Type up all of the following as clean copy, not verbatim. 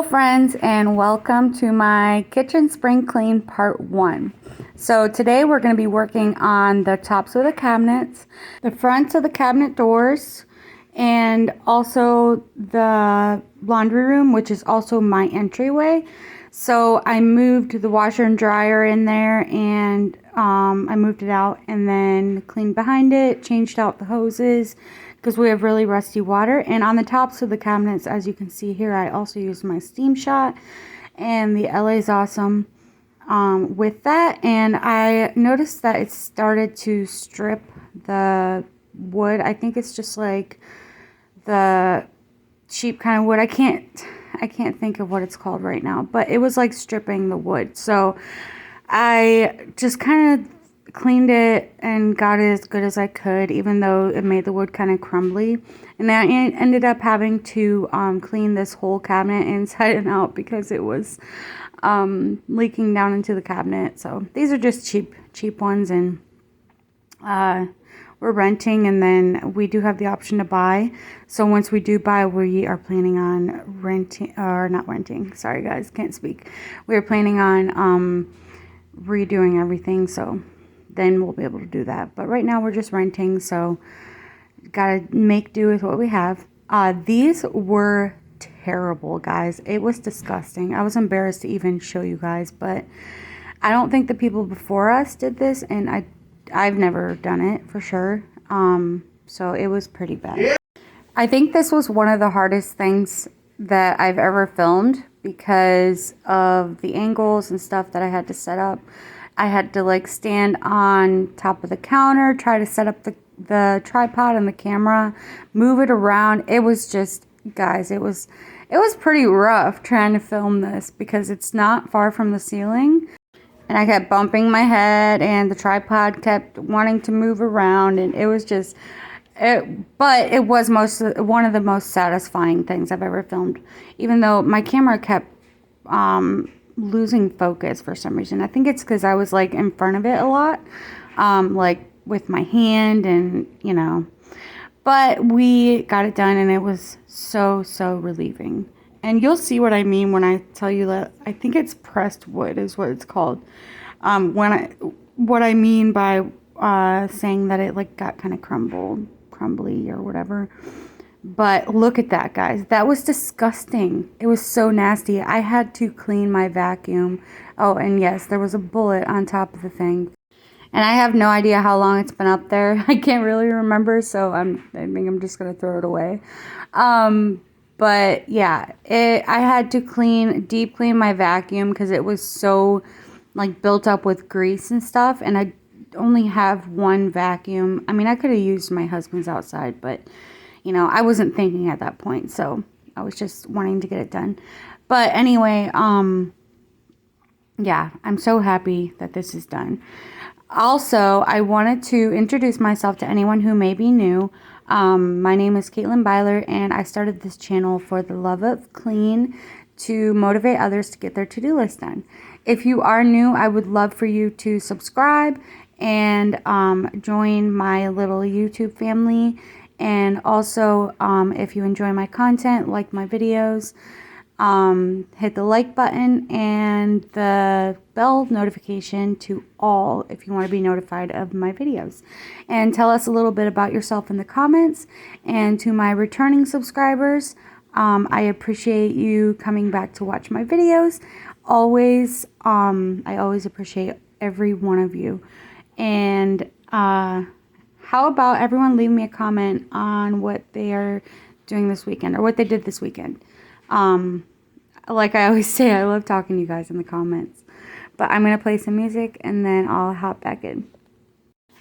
friends, and welcome to my kitchen spring clean part 1. So today we're going to be working on the tops of the cabinets, the fronts of the cabinet doors, and also the laundry room, which is also my entryway. So I moved the washer and dryer in there, and I moved it out and then cleaned behind it, changed out the hoses because we have really rusty water. And on the tops of the cabinets, as you can see here, I also used my Steam Shot and the LA's Awesome with that. And I noticed that it started to strip the wood. I think it's just like the cheap kind of wood. I can't think of what it's called right now, but it was like stripping the wood. So I just kind of cleaned it and got it as good as I could, even though it made the wood kind of crumbly. And I ended up having to clean this whole cabinet inside and out because it was leaking down into the cabinet. So these are just cheap ones, and we're renting, and then we do have the option to buy. So once we do buy, we are planning on renting, sorry guys, can't speak. We are planning on redoing everything, so then we'll be able to do that. But right now we're just renting, so gotta make do with what we have. These were terrible, guys. It was disgusting. I was embarrassed to even show you guys, but I don't think the people before us did this, and I've never done it for sure. So it was pretty bad. I think this was one of the hardest things that I've ever filmed because of the angles and stuff that I had to set up. I had to like stand on top of the counter, try to set up the tripod and the camera, move it around. It was just, guys, it was pretty rough trying to film this because it's not far from the ceiling. And I kept bumping my head, and the tripod kept wanting to move around, and it was just, but it was one of the most satisfying things I've ever filmed, even though my camera kept losing focus for some reason. I think it's because I was like in front of it a lot, like with my hand, and you know, but we got it done, and it was so relieving. And you'll see what I mean when I tell you that I think it's pressed wood is what it's called. What I mean by saying that it like got kind of crumbly or whatever. But look at that, guys. That was disgusting. It was so nasty. I had to clean my vacuum. Oh, and yes, there was a bullet on top of the thing. And I have no idea how long it's been up there. I can't really remember, so I think I'm just gonna throw it away. But yeah, I had to deep clean my vacuum because it was so like built up with grease and stuff, and I only have one vacuum. I mean, I could have used my husband's outside, but you know, I wasn't thinking at that point, so I was just wanting to get it done. But anyway, yeah, I'm so happy that this is done. Also, I wanted to introduce myself to anyone who may be new. My name is Caitlin Byler, and I started this channel for the love of clean to motivate others to get their to-do list done. If you are new, I would love for you to subscribe and join my little YouTube family. And also, if you enjoy my content, like my videos, hit the like button and the bell notification to all if you want to be notified of my videos. And tell us a little bit about yourself in the comments. And to my returning subscribers, I appreciate you coming back to watch my videos. I always appreciate every one of you. And how about everyone leave me a comment on what they are doing this weekend or what they did this weekend. Like I always say, I love talking to you guys in the comments. But I'm going to play some music and then I'll hop back in.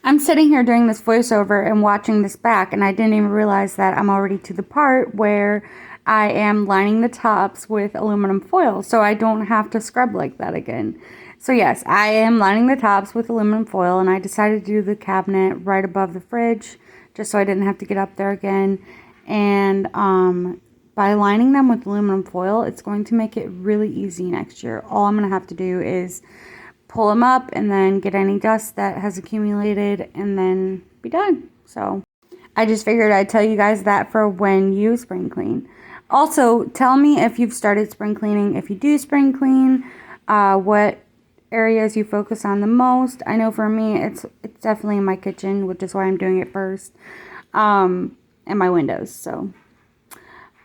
I'm sitting here doing this voiceover and watching this back, and I didn't even realize that I'm already to the part where I am lining the tops with aluminum foil, so I don't have to scrub like that again. So yes, I am lining the tops with aluminum foil, and I decided to do the cabinet right above the fridge just so I didn't have to get up there again. And by lining them with aluminum foil, it's going to make it really easy next year. All I'm going to have to do is pull them up and then get any dust that has accumulated and then be done. So I just figured I'd tell you guys that for when you spring clean. Also, tell me if you've started spring cleaning. If you do spring clean, what areas you focus on the most. I know for me, it's definitely in my kitchen, which is why I'm doing it first, and my windows. So,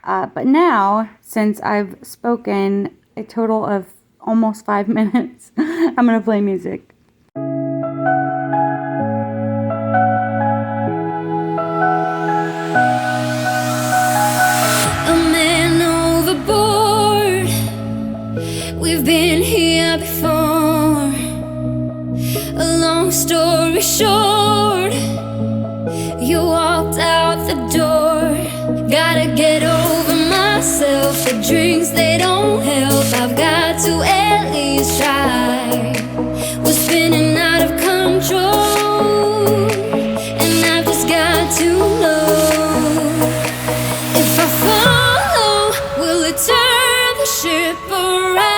but now, since I've spoken a total of almost 5 minutes, I'm gonna play music. We've been here before. A long story short, you walked out the door. Gotta get over myself. The drinks, they don't help. I've got to at least try. We're spinning out of control, and I've just got to know, if I follow, will it turn the ship around?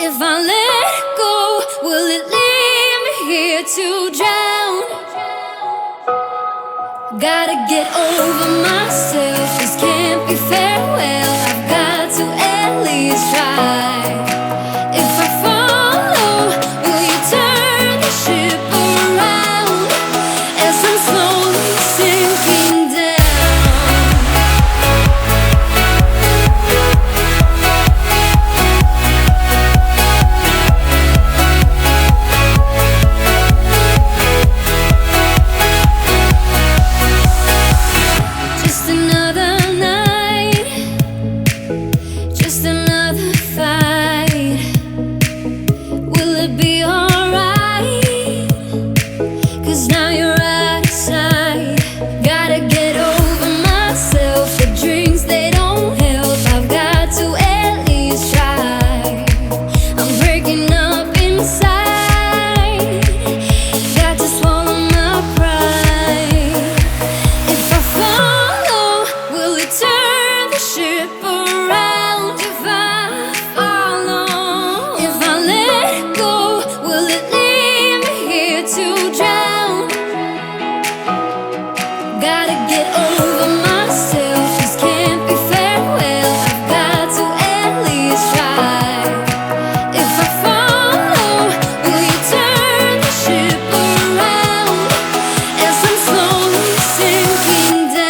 If I let go, will it leave me here to drown? Gotta get over myself, this can't be farewell. I've got to at least try. If I follow, will you turn the ship around? As I'm slowly sinking down. Just another night, just another fight. Will it be alright? 'Cause now you're out of sight. Gotta get over myself. The drinks, they don't help. I've got to at least try. I'm breaking up inside. Got to swallow my pride. If I follow, will it turn the ship around? If I follow, if I let go, will it leave me here to drown? Gotta get over myself, this can't be farewell. I've got to at least try. If I follow, will you turn the ship around? As I'm slowly sinking down.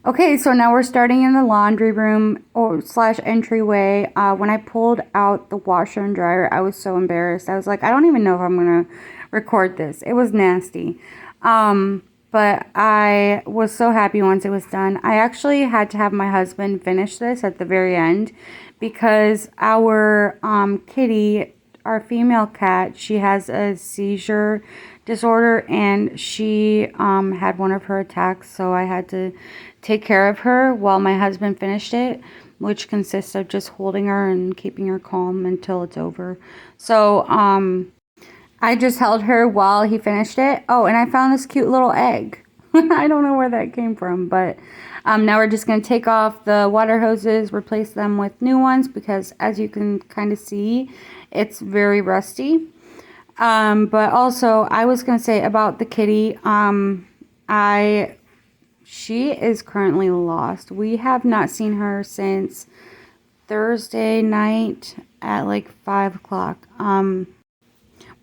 Okay, so now we're starting in the laundry room or slash entryway. When I pulled out the washer and dryer, I was so embarrassed. I was like, I don't even know if I'm gonna record this. It was nasty. But I was so happy once it was done. I actually had to have my husband finish this at the very end because our kitty, our female cat, she has a seizure disorder and she had one of her attacks, so I had to take care of her while my husband finished it, which consists of just holding her and keeping her calm until it's over. So I just held her while he finished it. Oh, and I found this cute little egg. I don't know where that came from, but now we're just going to take off the water hoses, replace them with new ones because as you can kind of see, it's very rusty. But also, I was going to say about the kitty, she is currently lost. We have not seen her since Thursday night at like 5 o'clock.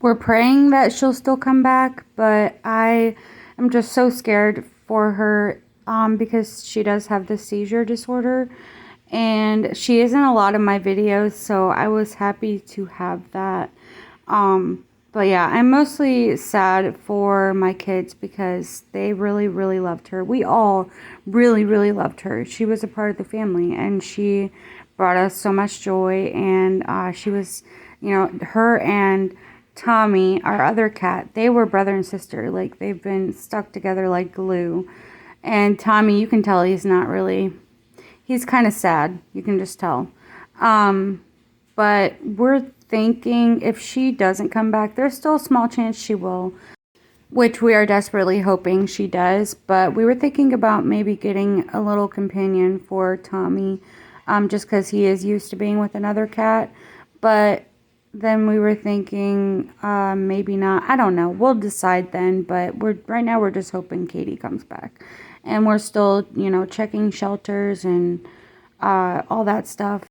We're praying that she'll still come back, but I am just so scared for her because she does have the seizure disorder and she is in a lot of my videos, so I was happy to have that. But yeah, I'm mostly sad for my kids because they really, really loved her. We all really, really loved her. She was a part of the family and she brought us so much joy, and she was You know, her and Tommy, our other cat, they were brother and sister. Like, they've been stuck together like glue. And Tommy, you can tell he's kind of sad. You can just tell. But we're thinking if she doesn't come back, there's still a small chance she will, which we are desperately hoping she does. But we were thinking about maybe getting a little companion for Tommy, just because he is used to being with another cat. But then we were thinking maybe not. I don't know. We'll decide then. But right now we're just hoping Katie comes back, and we're still, you know, checking shelters and all that stuff.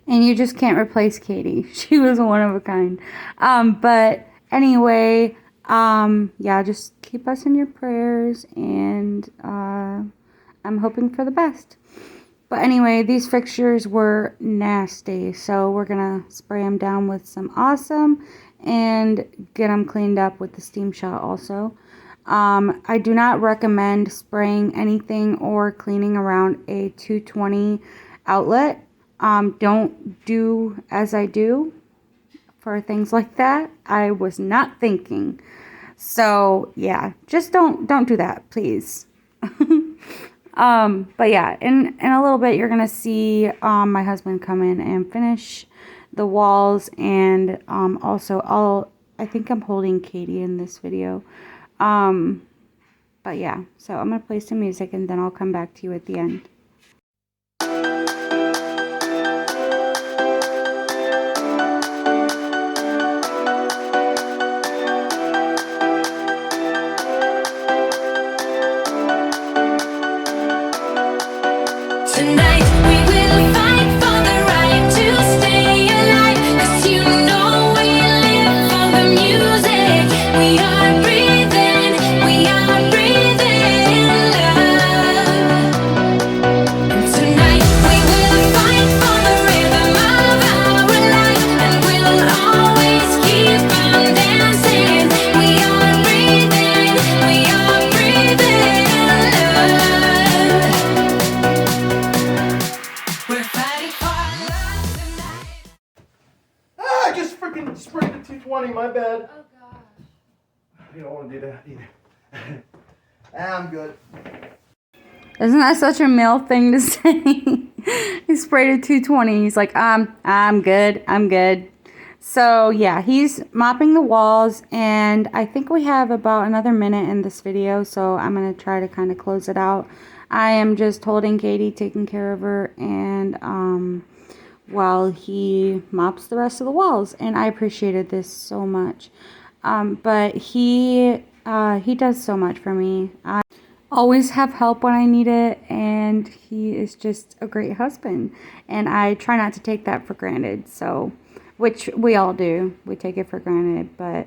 And you just can't replace Katie. She was one of a kind. But anyway, yeah, just keep us in your prayers, and I'm hoping for the best. But anyway, these fixtures were nasty, so we're gonna spray them down with some Awesome and get them cleaned up with the Steam Shot also. I do not recommend spraying anything or cleaning around a 220 outlet. Don't do as I do for things like that. I was not thinking. So yeah, just don't do that, please. But yeah, in a little bit you're gonna see my husband come in and finish the walls, and also I think I'm holding Katie in this video. But yeah, so I'm gonna play some music and then I'll come back to you at the end. Tonight we will fight for the right to stay alive, 'cause you know we live for the music. We are breathing love. And tonight we will fight for the rhythm of our life, and we'll always keep on dancing. We are breathing love. We're fighting for our lives tonight. I just freaking sprayed the 220, my bad. Oh gosh. You don't want to do that either. I'm good. Isn't that such a male thing to say? He sprayed a 220. He's like, I'm good. So yeah, he's mopping the walls, and I think we have about another minute in this video, so I'm gonna try to kind of close it out. I am just holding Katie, taking care of her, and while he mops the rest of the walls, and I appreciated this so much. But he does so much for me. I always have help when I need it, and he is just a great husband, and I try not to take that for granted. So, which we all do, we take it for granted. But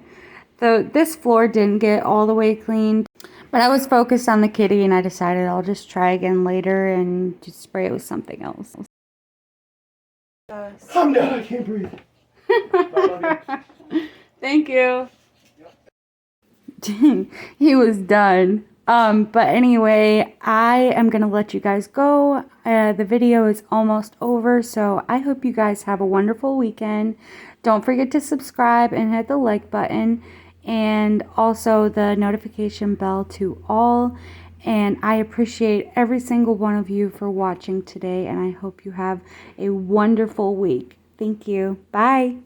this floor didn't get all the way cleaned, but I was focused on the kitty, and I decided I'll just try again later and just spray it with something else. I'm done. I can't breathe. Thank you. He was done. But anyway, I am going to let you guys go. The video is almost over, so I hope you guys have a wonderful weekend. Don't forget to subscribe and hit the like button, and also the notification bell to all. And I appreciate every single one of you for watching today, and I hope you have a wonderful week. Thank you. Bye.